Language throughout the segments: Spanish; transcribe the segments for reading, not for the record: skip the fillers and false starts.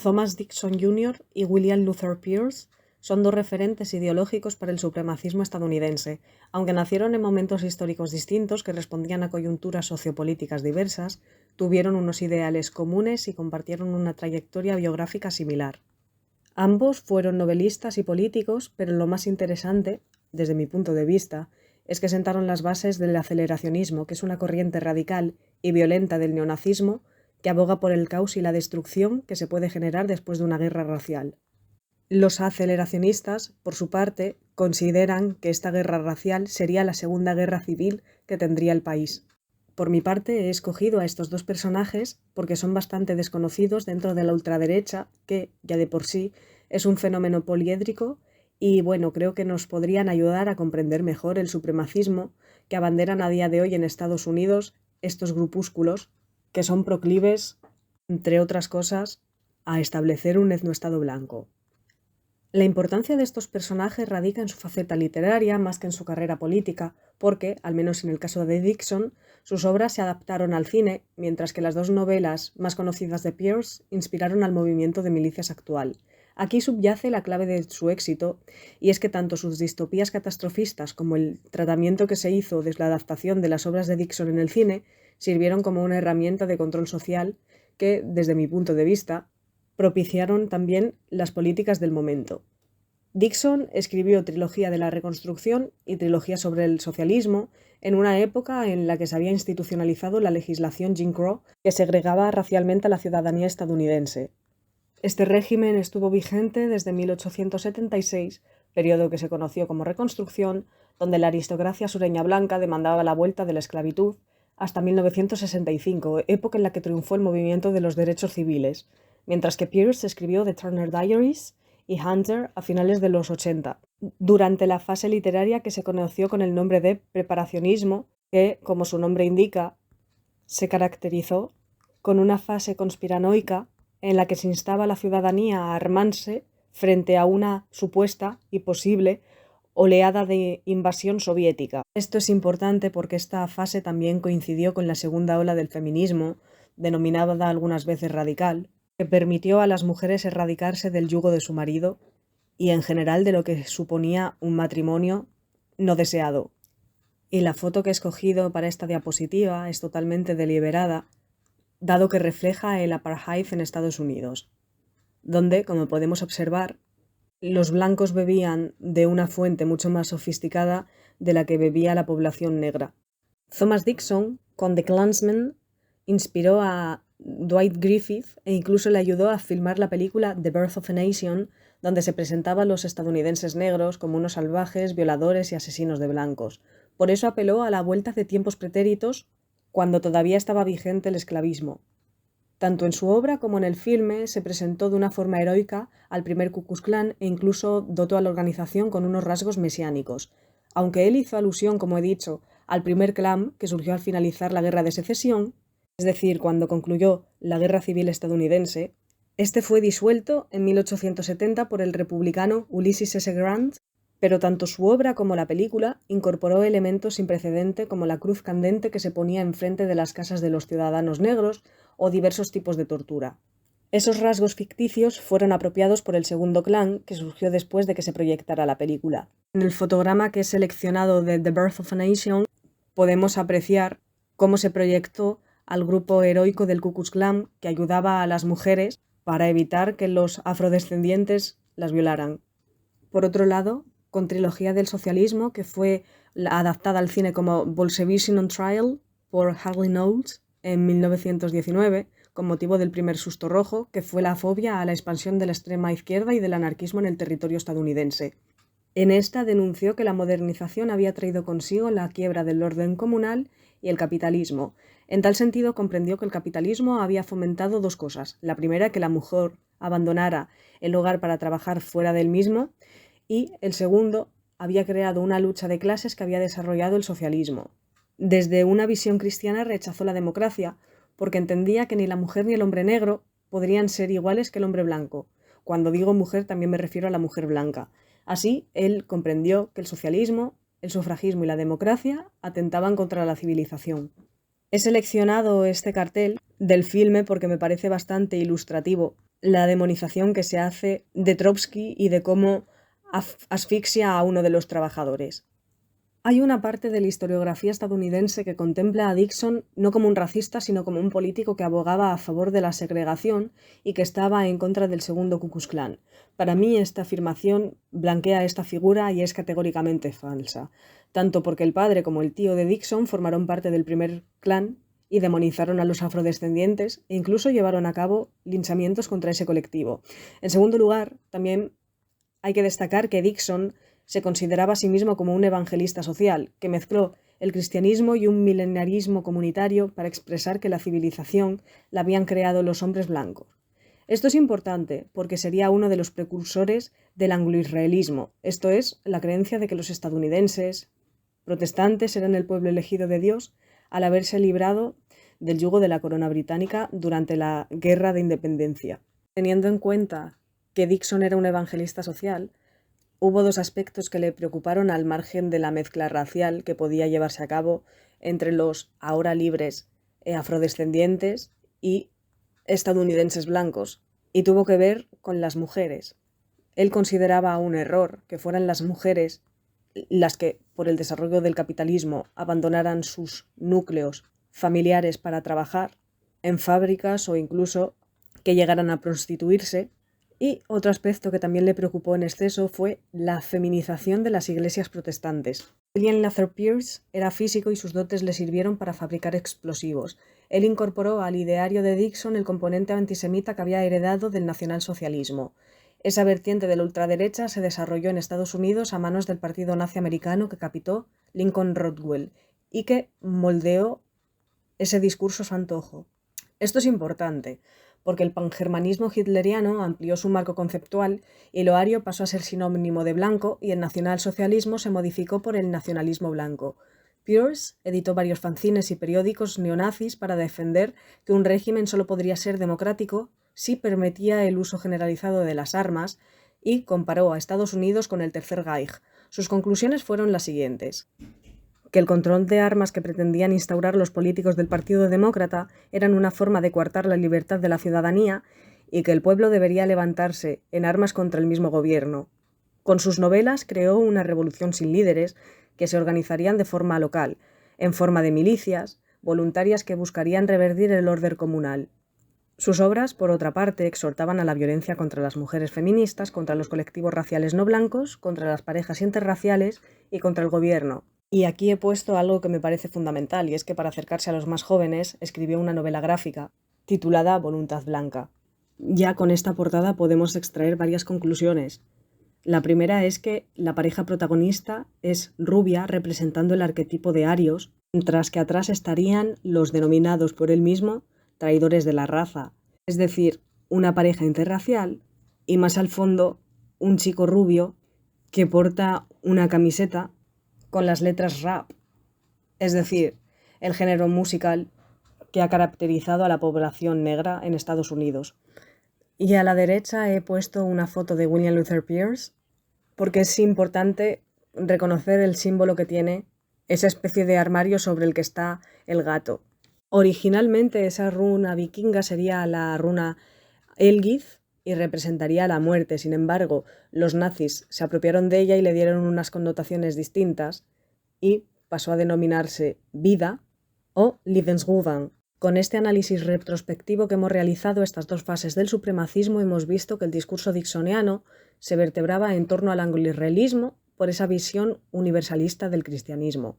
Thomas Dixon Jr. y William Luther Pierce son dos referentes ideológicos para el supremacismo estadounidense, aunque nacieron en momentos históricos distintos que respondían a coyunturas sociopolíticas diversas, tuvieron unos ideales comunes y compartieron una trayectoria biográfica similar. Ambos fueron novelistas y políticos, pero lo más interesante, desde mi punto de vista, es que sentaron las bases del aceleracionismo, que es una corriente radical y violenta del neonazismo que aboga por el caos y la destrucción que se puede generar después de una guerra racial. Los aceleracionistas, por su parte, consideran que esta guerra racial sería la segunda guerra civil que tendría el país. Por mi parte, he escogido a estos dos personajes porque son bastante desconocidos dentro de la ultraderecha, que, ya de por sí, es un fenómeno poliédrico y, bueno, creo que nos podrían ayudar a comprender mejor el supremacismo que abanderan a día de hoy en Estados Unidos estos grupúsculos que son proclives, entre otras cosas, a establecer un etnoestado blanco. La importancia de estos personajes radica en su faceta literaria más que en su carrera política, porque, al menos en el caso de Dixon, sus obras se adaptaron al cine, mientras que las dos novelas más conocidas de Pierce inspiraron al movimiento de milicias actual. Aquí subyace la clave de su éxito, y es que tanto sus distopías catastrofistas como el tratamiento que se hizo desde la adaptación de las obras de Dixon en el cine sirvieron como una herramienta de control social que, desde mi punto de vista, propiciaron también las políticas del momento. Dixon escribió Trilogía de la Reconstrucción y Trilogía sobre el Socialismo en una época en la que se había institucionalizado la legislación Jim Crow que segregaba racialmente a la ciudadanía estadounidense. Este régimen estuvo vigente desde 1876, periodo que se conoció como Reconstrucción, donde la aristocracia sureña blanca demandaba la vuelta de la esclavitud, hasta 1965, época en la que triunfó el movimiento de los derechos civiles, mientras que Pierce escribió The Turner Diaries y Hunter a finales de los 80, durante la fase literaria que se conoció con el nombre de preparacionismo, que, como su nombre indica, se caracterizó con una fase conspiranoica en la que se instaba a la ciudadanía a armarse frente a una supuesta y posible oleada de invasión soviética. Esto es importante porque esta fase también coincidió con la segunda ola del feminismo, denominada algunas veces radical, que permitió a las mujeres erradicarse del yugo de su marido y en general de lo que suponía un matrimonio no deseado. Y la foto que he escogido para esta diapositiva es totalmente deliberada, dado que refleja el apartheid en Estados Unidos, donde, como podemos observar, los blancos bebían de una fuente mucho más sofisticada de la que bebía la población negra. Thomas Dixon, con The Klansman, inspiró a Dwight Griffith e incluso le ayudó a filmar la película The Birth of a Nation, donde se presentaba a los estadounidenses negros como unos salvajes, violadores y asesinos de blancos. Por eso apeló a la vuelta de tiempos pretéritos cuando todavía estaba vigente el esclavismo. Tanto en su obra como en el filme se presentó de una forma heroica al primer Ku Klux Klan e incluso dotó a la organización con unos rasgos mesiánicos. Aunque él hizo alusión, como he dicho, al primer Klan que surgió al finalizar la Guerra de Secesión, es decir, cuando concluyó la Guerra Civil estadounidense, este fue disuelto en 1870 por el republicano Ulysses S. Grant, pero tanto su obra como la película incorporó elementos sin precedente como la cruz candente que se ponía enfrente de las casas de los ciudadanos negros o diversos tipos de tortura. Esos rasgos ficticios fueron apropiados por el segundo Klan, que surgió después de que se proyectara la película. En el fotograma que he seleccionado de The Birth of a Nation podemos apreciar cómo se proyectó al grupo heroico del Ku Klux Klan que ayudaba a las mujeres para evitar que los afrodescendientes las violaran. Por otro lado, con Trilogía del Socialismo, que fue adaptada al cine como Bolshevism on Trial por Harley Knowles en 1919, con motivo del primer susto rojo, que fue la fobia a la expansión de la extrema izquierda y del anarquismo en el territorio estadounidense. En esta denunció que la modernización había traído consigo la quiebra del orden comunal y el capitalismo. En tal sentido, comprendió que el capitalismo había fomentado dos cosas. La primera, que la mujer abandonara el hogar para trabajar fuera del mismo, y el segundo, había creado una lucha de clases que había desarrollado el socialismo. Desde una visión cristiana rechazó la democracia, porque entendía que ni la mujer ni el hombre negro podrían ser iguales que el hombre blanco. Cuando digo mujer también me refiero a la mujer blanca. Así, él comprendió que el socialismo, el sufragismo y la democracia atentaban contra la civilización. He seleccionado este cartel del filme porque me parece bastante ilustrativo la demonización que se hace de Trotsky y de cómo asfixia a uno de los trabajadores. Hay una parte de la historiografía estadounidense que contempla a Dixon no como un racista, sino como un político que abogaba a favor de la segregación y que estaba en contra del segundo Ku Klux Klan. Para mí esta afirmación blanquea esta figura y es categóricamente falsa, tanto porque el padre como el tío de Dixon formaron parte del primer Klan y demonizaron a los afrodescendientes e incluso llevaron a cabo linchamientos contra ese colectivo. En segundo lugar, también hay que destacar que Dixon se consideraba a sí mismo como un evangelista social, que mezcló el cristianismo y un milenarismo comunitario para expresar que la civilización la habían creado los hombres blancos. Esto es importante porque sería uno de los precursores del anglo-israelismo, esto es, la creencia de que los estadounidenses protestantes eran el pueblo elegido de Dios al haberse librado del yugo de la corona británica durante la Guerra de Independencia. Teniendo en cuenta que Dixon era un evangelista social, hubo dos aspectos que le preocuparon al margen de la mezcla racial que podía llevarse a cabo entre los ahora libres afrodescendientes y estadounidenses blancos, y tuvo que ver con las mujeres. Él consideraba un error que fueran las mujeres las que, por el desarrollo del capitalismo, abandonaran sus núcleos familiares para trabajar en fábricas o incluso que llegaran a prostituirse. Y otro aspecto que también le preocupó en exceso fue la feminización de las iglesias protestantes. William Luther Pierce era físico y sus dotes le sirvieron para fabricar explosivos. Él incorporó al ideario de Dixon el componente antisemita que había heredado del nacionalsocialismo. Esa vertiente de la ultraderecha se desarrolló en Estados Unidos a manos del partido nazi americano que capitó Lincoln Rodwell y que moldeó ese discurso a su antojo. Esto es importante, porque el pangermanismo hitleriano amplió su marco conceptual y lo ario pasó a ser sinónimo de blanco y el nacionalsocialismo se modificó por el nacionalismo blanco. Pierce editó varios fanzines y periódicos neonazis para defender que un régimen solo podría ser democrático si permitía el uso generalizado de las armas y comparó a Estados Unidos con el Tercer Reich. Sus conclusiones fueron las siguientes: que el control de armas que pretendían instaurar los políticos del Partido Demócrata eran una forma de coartar la libertad de la ciudadanía y que el pueblo debería levantarse en armas contra el mismo gobierno. Con sus novelas creó una revolución sin líderes que se organizarían de forma local, en forma de milicias, voluntarias que buscarían revertir el orden comunal. Sus obras, por otra parte, exhortaban a la violencia contra las mujeres feministas, contra los colectivos raciales no blancos, contra las parejas interraciales y contra el gobierno. Y aquí he puesto algo que me parece fundamental, y es que para acercarse a los más jóvenes escribió una novela gráfica titulada Voluntad Blanca. Ya con esta portada podemos extraer varias conclusiones. La primera es que la pareja protagonista es rubia, representando el arquetipo de arios, mientras que atrás estarían los denominados por él mismo traidores de la raza, es decir, una pareja interracial, y más al fondo un chico rubio que porta una camiseta con las letras rap, es decir, el género musical que ha caracterizado a la población negra en Estados Unidos. Y a la derecha he puesto una foto de William Luther Pierce porque es importante reconocer el símbolo que tiene esa especie de armario sobre el que está el gato. Originalmente esa runa vikinga sería la runa Elgith y representaría la muerte. Sin embargo, los nazis se apropiaron de ella y le dieron unas connotaciones distintas y pasó a denominarse vida o Lebensruhen. Con este análisis retrospectivo que hemos realizado estas dos fases del supremacismo, hemos visto que el discurso dixoniano se vertebraba en torno al anglo-israelismo por esa visión universalista del cristianismo.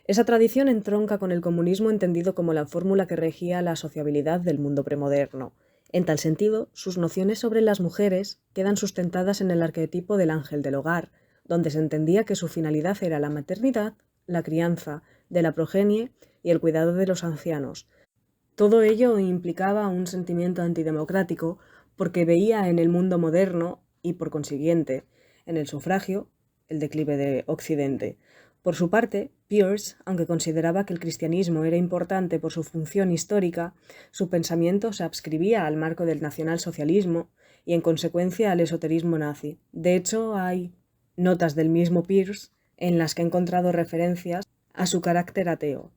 Esa tradición entronca con el comunismo entendido como la fórmula que regía la sociabilidad del mundo premoderno. En tal sentido, sus nociones sobre las mujeres quedan sustentadas en el arquetipo del ángel del hogar, donde se entendía que su finalidad era la maternidad, la crianza de la progenie y el cuidado de los ancianos. Todo ello implicaba un sentimiento antidemocrático porque veía en el mundo moderno y, por consiguiente, en el sufragio, el declive de Occidente. Por su parte, Pierce, aunque consideraba que el cristianismo era importante por su función histórica, su pensamiento se adscribía al marco del nacionalsocialismo y, en consecuencia, al esoterismo nazi. De hecho, hay notas del mismo Pierce en las que he encontrado referencias a su carácter ateo.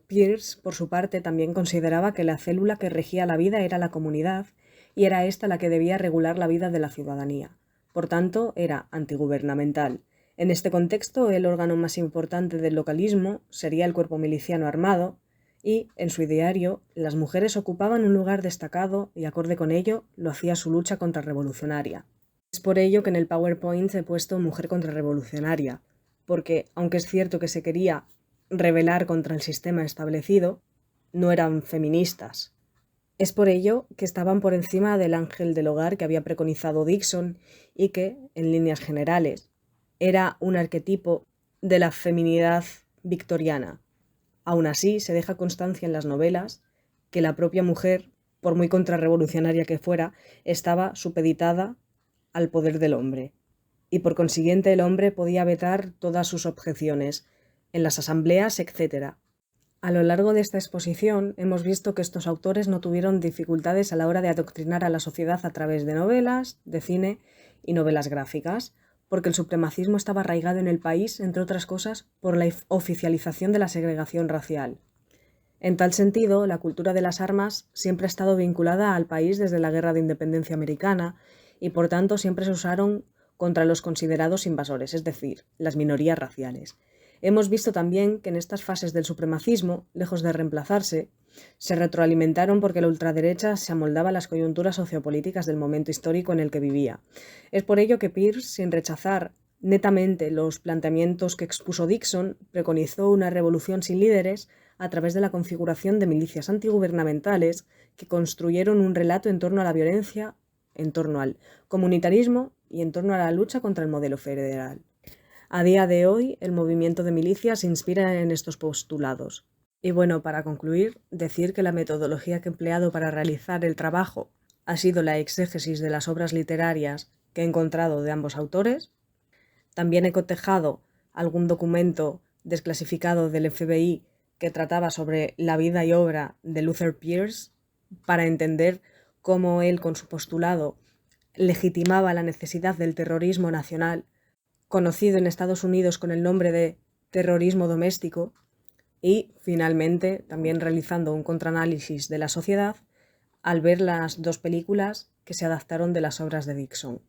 Pierce, por su parte, también consideraba que la célula que regía la vida era la comunidad y era ésta la que debía regular la vida de la ciudadanía. Por tanto, era antigubernamental. En este contexto, el órgano más importante del localismo sería el cuerpo miliciano armado, y, en su ideario, las mujeres ocupaban un lugar destacado y, acorde con ello, lo hacía su lucha contrarrevolucionaria. Es por ello que en el PowerPoint he puesto mujer contrarrevolucionaria, porque, aunque es cierto que se quería rebelar contra el sistema establecido, no eran feministas. Es por ello que estaban por encima del ángel del hogar que había preconizado Dixon y que, en líneas generales, era un arquetipo de la feminidad victoriana. Aún así, se deja constancia en las novelas que la propia mujer, por muy contrarrevolucionaria que fuera, estaba supeditada al poder del hombre, y por consiguiente el hombre podía vetar todas sus objeciones, en las asambleas, etc. A lo largo de esta exposición hemos visto que estos autores no tuvieron dificultades a la hora de adoctrinar a la sociedad a través de novelas, de cine y novelas gráficas, porque el supremacismo estaba arraigado en el país, entre otras cosas, por la oficialización de la segregación racial. En tal sentido, la cultura de las armas siempre ha estado vinculada al país desde la Guerra de Independencia Americana y, por tanto, siempre se usaron contra los considerados invasores, es decir, las minorías raciales. Hemos visto también que en estas fases del supremacismo, lejos de reemplazarse, se retroalimentaron porque la ultraderecha se amoldaba a las coyunturas sociopolíticas del momento histórico en el que vivía. Es por ello que Pierce, sin rechazar netamente los planteamientos que expuso Dixon, preconizó una revolución sin líderes a través de la configuración de milicias antigubernamentales que construyeron un relato en torno a la violencia, en torno al comunitarismo y en torno a la lucha contra el modelo federal. A día de hoy, el movimiento de milicias se inspira en estos postulados. Y bueno, para concluir, decir que la metodología que he empleado para realizar el trabajo ha sido la exégesis de las obras literarias que he encontrado de ambos autores. También he cotejado algún documento desclasificado del FBI que trataba sobre la vida y obra de Luther Pierce para entender cómo él, con su postulado, legitimaba la necesidad del terrorismo nacional, conocido en Estados Unidos con el nombre de terrorismo doméstico, y, finalmente, también realizando un contraanálisis de la sociedad al ver las dos películas que se adaptaron de las obras de Dixon.